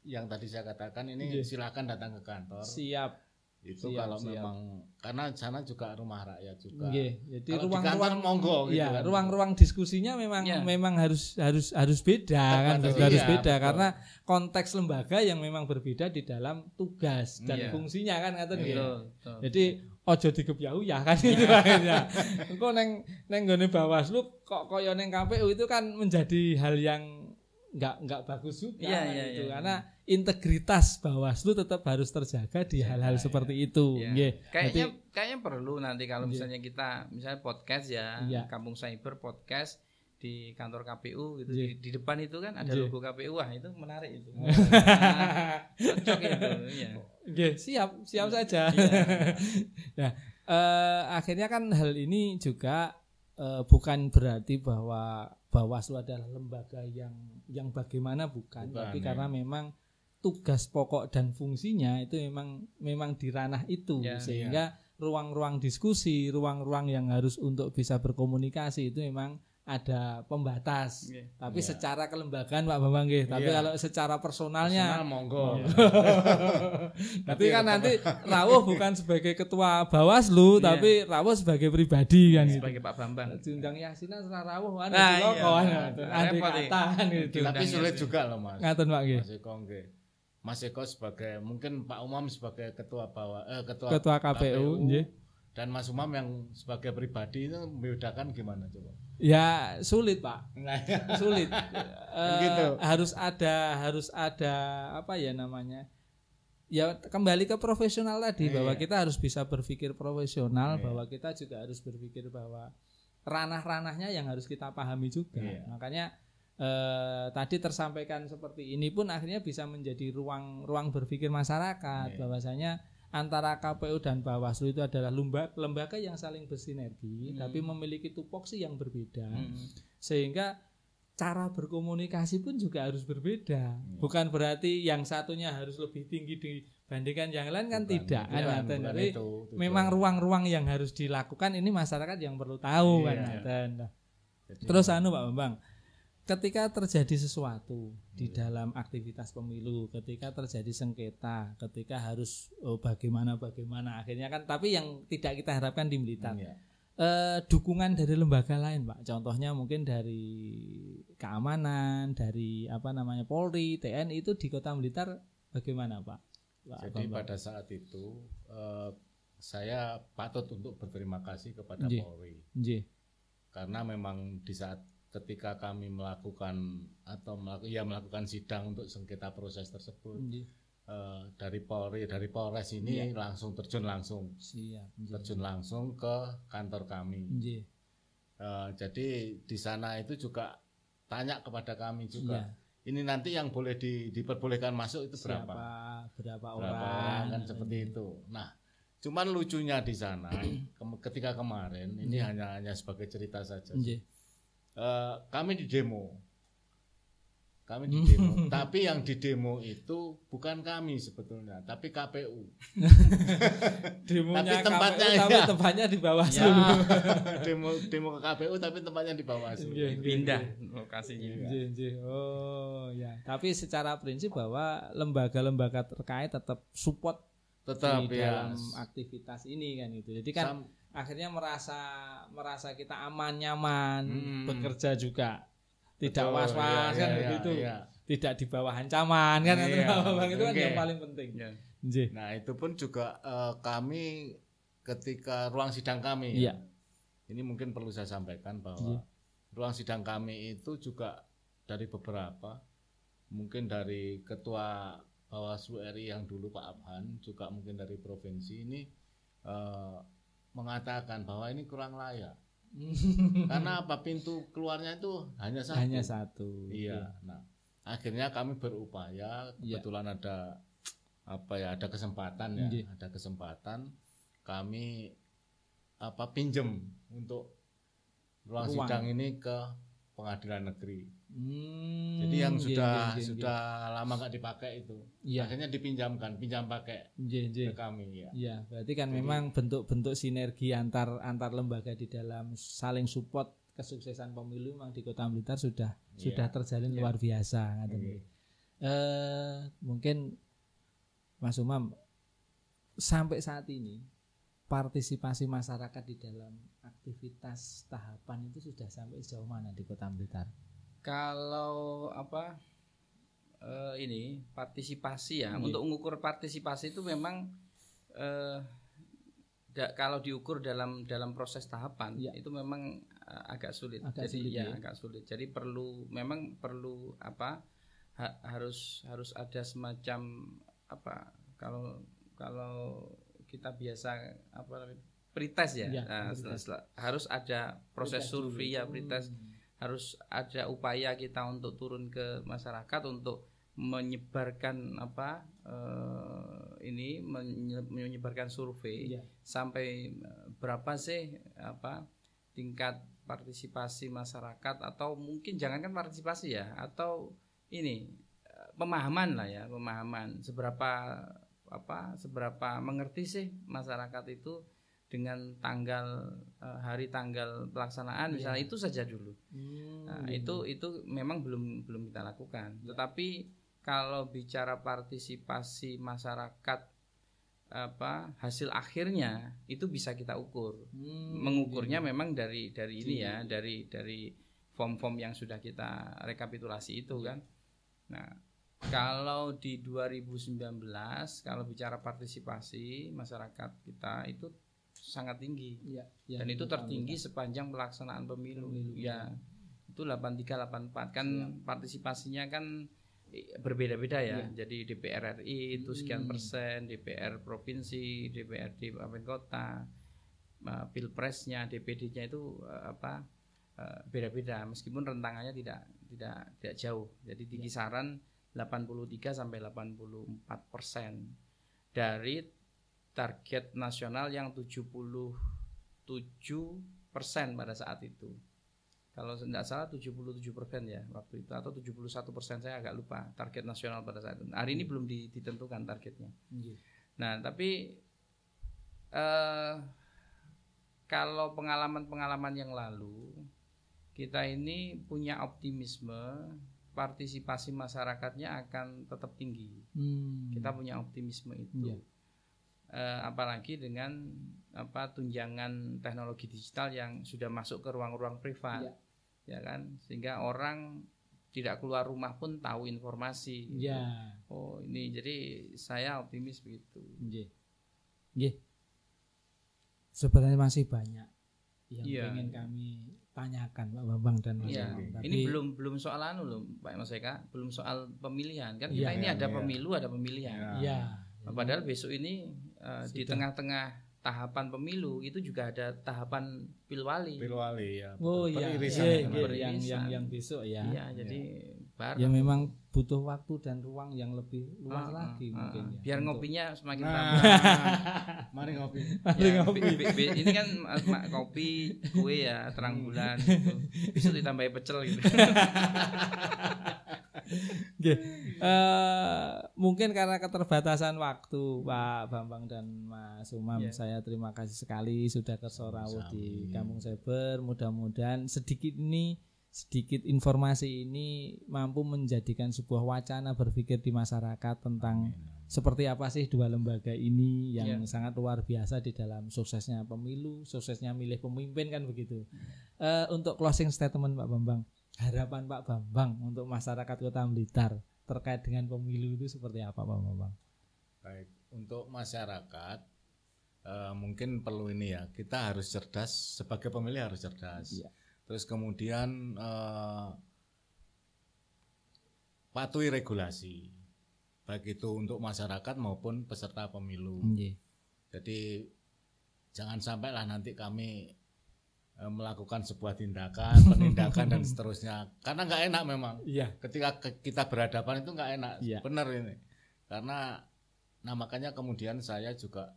yang tadi saya katakan ini silakan datang ke kantor. Kalau memang karena sana juga rumah rakyat juga. Jadi ruang-ruang monggo gitu kan. Ruang-ruang diskusinya memang harus beda kan, harus beda karena konteks lembaga yang memang berbeda di dalam tugas dan fungsinya kan ngaten nggih. Jadi ojo digebyau ya kan itu akhirnya. Engko neng nggone Bawaslu kok kaya neng KPU itu kan menjadi hal yang enggak bagus juga karena integritas Bawaslu tetap harus terjaga di hal-hal seperti itu. Kayaknya perlu nanti kalau misalnya podcast Kampung Cyber podcast di kantor KPU gitu di depan itu kan ada logo KPU, itu menarik itu. Cocok itu. Siap saja. Nah, akhirnya kan hal ini juga bukan berarti bahwa Bawaslu adalah lembaga yang bagaimana bukan, tapi karena memang tugas pokok dan fungsinya itu memang di ranah itu sehingga ruang-ruang diskusi, ruang-ruang yang harus untuk bisa berkomunikasi itu memang ada pembatas. Tapi secara kelembagaan Pak Bambang nggih, tapi kalau secara personalnya monggo. Tapi kan nanti rawuh bukan sebagai ketua Bawaslu, tapi rawuh sebagai pribadi kan sebagai Pak Bambang. Diundang Yasinan setelah rawuh kan gitu. Tapi sulit juga loh Mas. Ngaten Pak nggih. Mas Eko sebagai mungkin Pak Umam sebagai ketua KPU nggih. Dan Mas Umam yang sebagai pribadi itu membedakan gimana coba? Ya sulit Pak, sulit. Gitu. Harus ada apa ya namanya? Ya kembali ke profesional tadi bahwa kita harus bisa berpikir profesional, bahwa kita juga harus berpikir bahwa ranah-ranahnya yang harus kita pahami juga. Makanya tadi tersampaikan seperti ini pun akhirnya bisa menjadi ruang berpikir masyarakat bahwasanya antara KPU dan Bawaslu itu adalah lembaga yang saling bersinergi tapi memiliki tupoksi yang berbeda sehingga cara berkomunikasi pun juga harus berbeda. Bukan berarti yang satunya harus lebih tinggi dibandingkan yang lain kan tidak. Tapi memang ruang-ruang yang harus dilakukan ini masyarakat yang perlu tahu kan. Terus Pak Bambang, ketika terjadi sesuatu di dalam aktivitas pemilu, ketika terjadi sengketa, ketika harus bagaimana akhirnya kan, tapi yang tidak kita harapkan di Blitar. dukungan dari lembaga lain, Pak. Contohnya mungkin dari keamanan, dari Polri, TNI itu di Kota Blitar bagaimana, Pak? Jadi pada saat itu saya patut untuk berterima kasih kepada Polri. Karena memang di saat ketika kami melakukan sidang untuk sengketa proses tersebut, dari Polri, dari Polres ini langsung terjun langsung ke kantor kami. Jadi di sana itu juga tanya kepada kami juga. Ini nanti yang boleh diperbolehkan masuk itu berapa orang kan seperti itu. Nah, cuman lucunya di sana ketika kemarin ini hanya sebagai cerita saja. Kami di demo, tapi yang di demo itu bukan kami sebetulnya, tapi KPU. Demonya tapi tempatnya KPU, tapi tempatnya di Bawaslu. Demo ke KPU tapi tempatnya di Bawaslu. Pindah lokasinya. Oh ya. Tapi secara prinsip bahwa lembaga-lembaga terkait tetap support di dalam aktivitas ini kan gitu. Jadi kan akhirnya merasa kita aman nyaman bekerja juga. Tidak was-was kan begitu. Tidak di bawah ancaman kan Bang, itu kan yang paling penting. Nah, itu pun juga kami ketika ruang sidang kami ini mungkin perlu saya sampaikan bahwa ruang sidang kami itu juga dari beberapa, mungkin dari Ketua Bawaslu RI yang dulu Pak Abhan, juga mungkin dari provinsi ini mengatakan bahwa ini kurang layak. Karena pintu keluarnya itu hanya satu. Iya. Nah, akhirnya kami berupaya, kebetulan ada kesempatan ada kesempatan kami pinjem untuk ruang sidang ini ke pengadilan negeri. Jadi yang sudah lama nggak dipakai itu, akhirnya pinjam pakai ke kami. Iya, berarti kan memang bentuk-bentuk sinergi antar lembaga di dalam saling support kesuksesan pemilu memang di Kota Blitar sudah terjalin luar biasa. Mungkin Mas Umam, sampai saat ini partisipasi masyarakat di dalam aktivitas tahapan itu sudah sampai sejauh mana di Kota Blitar? Kalau ini partisipasi untuk mengukur partisipasi itu memang kalau diukur dalam proses tahapan itu memang agak sulit. Agak sulit. Jadi perlu harus ada semacam kalau kita biasa pretest harus ada proses survei pretest. Harus ada upaya kita untuk turun ke masyarakat untuk menyebarkan menyebarkan survei sampai berapa sih tingkat partisipasi masyarakat, atau mungkin jangankan partisipasi atau pemahaman seberapa mengerti sih masyarakat itu dengan hari tanggal pelaksanaan misalnya, itu saja dulu. Itu memang belum kita lakukan. Tetapi kalau bicara partisipasi masyarakat hasil akhirnya itu bisa kita ukur. Mengukurnya memang dari form-form yang sudah kita rekapitulasi itu kan. Nah, kalau di 2019 kalau bicara partisipasi masyarakat kita itu sangat tinggi, dan itu tertinggi sepanjang pelaksanaan pemilu. Itu 83-84 kan. Partisipasinya kan berbeda-beda Jadi DPR RI itu sekian persen, DPR provinsi, DPRD kabupaten kota, pilpresnya, DPD-nya itu beda-beda, meskipun rentangannya tidak jauh. Jadi di kisaran 83 sampai 84% dari target nasional yang 77% pada saat itu. Kalau tidak salah 77% waktu itu, atau 71%, saya agak lupa target nasional pada saat itu. Hari ini belum ditentukan targetnya. Nah, tapi kalau pengalaman yang lalu, kita ini punya optimisme partisipasi masyarakatnya akan tetap tinggi. Kita punya optimisme itu. apalagi dengan tunjangan teknologi digital yang sudah masuk ke ruang-ruang privat, ya kan, sehingga orang tidak keluar rumah pun tahu informasi. Ya. Oh ini, jadi saya optimis begitu. Sebenarnya masih banyak yang ingin kami tanyakan Pak Bambang dan Mas Umam. Tapi ini belum soal loh Pak Mas Eka, belum soal pemilihan kan, kita ini ada pemilu, ada pemilihan. Padahal besok ini di tengah-tengah tahapan pemilu itu juga ada tahapan pilwali ya. Oh iya, yang besok ya. Iya, jadi ya memang butuh waktu dan ruang yang lebih luas lagi mungkin ya. Biar ngopinya semakin ramai. Mari ngopi. Ini kan kopi, kue ya, terang bulan gitu. Besok ditambahin pecel gitu. Mungkin karena keterbatasan waktu Pak Bambang dan Mas Umam, saya terima kasih sekali sudah ke Sorau di Kampung Seber. Mudah-mudahan sedikit informasi ini mampu menjadikan sebuah wacana berpikir di masyarakat tentang seperti apa sih dua lembaga ini yang sangat luar biasa di dalam suksesnya pemilu, suksesnya milih pemimpin kan begitu. Untuk closing statement Pak Bambang, harapan Pak Bambang untuk masyarakat Kota Blitar terkait dengan pemilu itu seperti apa Pak Bambang? Baik, untuk masyarakat mungkin perlu ini ya, kita harus cerdas, sebagai pemilih harus cerdas. Terus kemudian patuhi regulasi, baik itu untuk masyarakat maupun peserta pemilu. Jadi jangan sampailah nanti kami melakukan sebuah tindakan, penindakan dan seterusnya. Karena nggak enak memang. Ketika kita berhadapan itu nggak enak. Benar ini. Karena makanya kemudian saya juga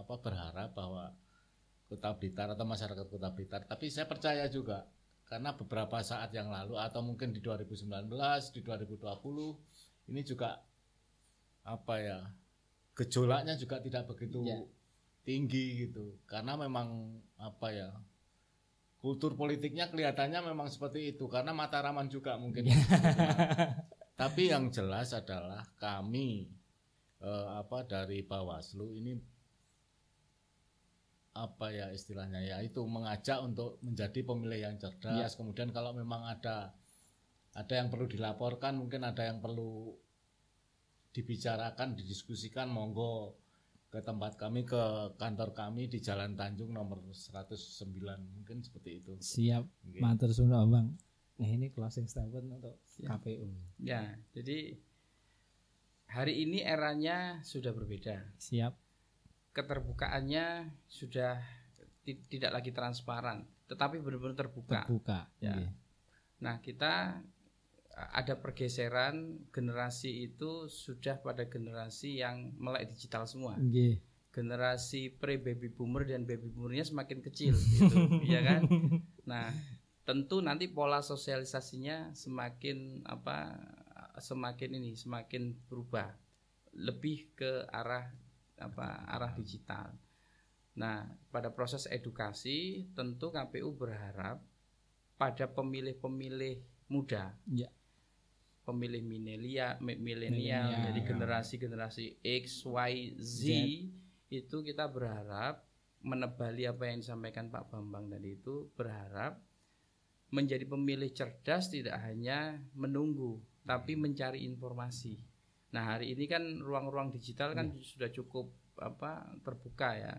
berharap bahwa Kota Blitar atau masyarakat Kota Blitar, tapi saya percaya juga karena beberapa saat yang lalu atau mungkin di 2019, di 2020 ini juga gejolaknya juga tidak begitu tinggi gitu. Karena memang kultur politiknya kelihatannya memang seperti itu karena Mataraman juga mungkin. Tapi yang jelas adalah kami dari Bawaslu ini istilahnya itu mengajak untuk menjadi pemilih yang cerdas. Kemudian kalau memang ada yang perlu dilaporkan, mungkin ada yang perlu dibicarakan, didiskusikan, monggo ke tempat kami, ke kantor kami di Jalan Tanjung nomor 109, mungkin seperti itu. Siap, matur suwun Bang. Nah ini closing statement untuk KPU. Ya, jadi hari ini eranya sudah berbeda. Siap. Keterbukaannya sudah tidak lagi transparan, tetapi benar-benar terbuka. Ya. Nah, kita ada pergeseran generasi itu sudah pada generasi yang melek digital semua. Generasi pre-baby boomer dan baby boomernya semakin kecil, gitu, ya kan? Nah, tentu nanti pola sosialisasinya semakin berubah, lebih ke arah digital. Nah, pada proses edukasi tentu KPU berharap pada pemilih-pemilih muda, pemilih milenial, jadi generasi X, Y, Z, itu kita berharap menebali apa yang disampaikan Pak Bambang tadi itu, berharap menjadi pemilih cerdas tidak hanya menunggu, tapi mencari informasi. Nah, hari ini kan ruang-ruang digital kan sudah cukup terbuka ya.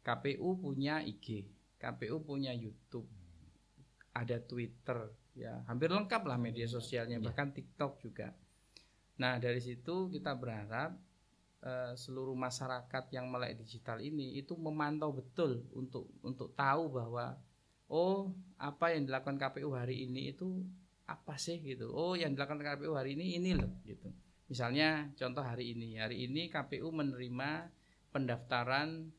KPU punya IG, KPU punya YouTube, ada Twitter, ya hampir lengkap lah media sosialnya, bahkan TikTok juga. Nah, dari situ kita berharap seluruh masyarakat yang melek digital ini itu memantau betul untuk tahu bahwa apa yang dilakukan KPU hari ini itu apa sih gitu. Yang dilakukan KPU hari ini loh gitu. Misalnya contoh hari ini KPU menerima pendaftaran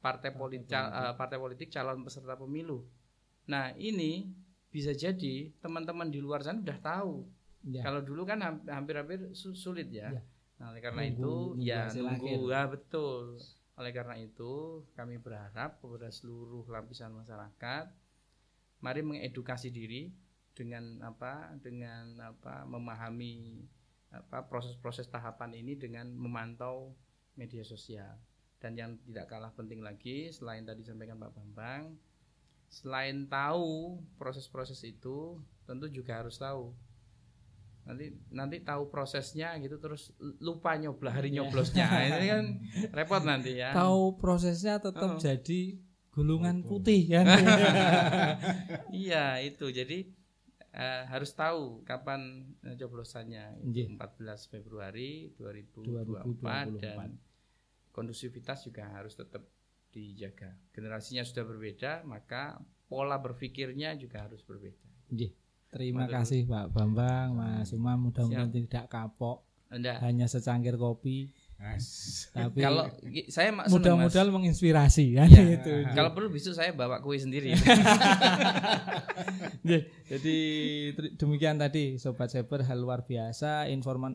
partai politik calon peserta pemilu. Nah, ini bisa jadi teman-teman di luar sana sudah tahu. Kalau dulu kan hampir-hampir sulit ya. Nah, oleh karena itu nunggu. Betul. Oleh karena itu kami berharap kepada seluruh lapisan masyarakat, mari mengedukasi diri dengan memahami proses-proses tahapan ini dengan memantau media sosial. Dan yang tidak kalah penting lagi, selain tadi disampaikan Pak Bambang, selain tahu proses-proses itu, tentu juga harus tahu. Nanti tahu prosesnya gitu, terus lupa hari nyoblosnya. Ini kan repot nanti ya. Tahu prosesnya tetap jadi gulungan putih kan. Iya, itu. Jadi harus tahu kapan coblosannya. 14 Februari 2024 dan kondusivitas juga harus tetap dijaga. Generasinya sudah berbeda, maka pola berpikirnya juga harus berbeda. Terima kasih Pak Bambang, Mas Umam, mudah-mudahan tidak kapok. Hanya secangkir kopi. Tapi kalau saya mudah-mudahan menginspirasi kan itu. Kalau perlu besok saya bawa kue sendiri. Jadi demikian tadi Sobat Saber, hal luar biasa,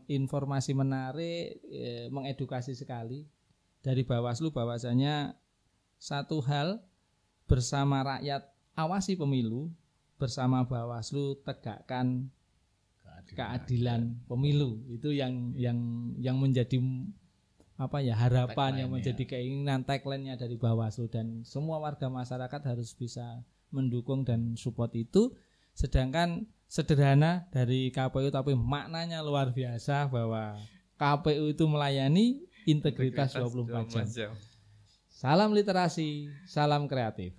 informasi menarik, mengedukasi sekali dari Bawaslu bahwasanya satu hal, bersama rakyat awasi pemilu, bersama Bawaslu tegakkan keadilan pemilu. Itu yang menjadi harapan, yang menjadi keinginan, tagline-nya dari Bawaslu, dan semua warga masyarakat harus bisa mendukung dan support itu. Sedangkan sederhana dari KPU tapi maknanya luar biasa, bahwa KPU itu melayani integritas 24 jam. Salam literasi, salam kreatif.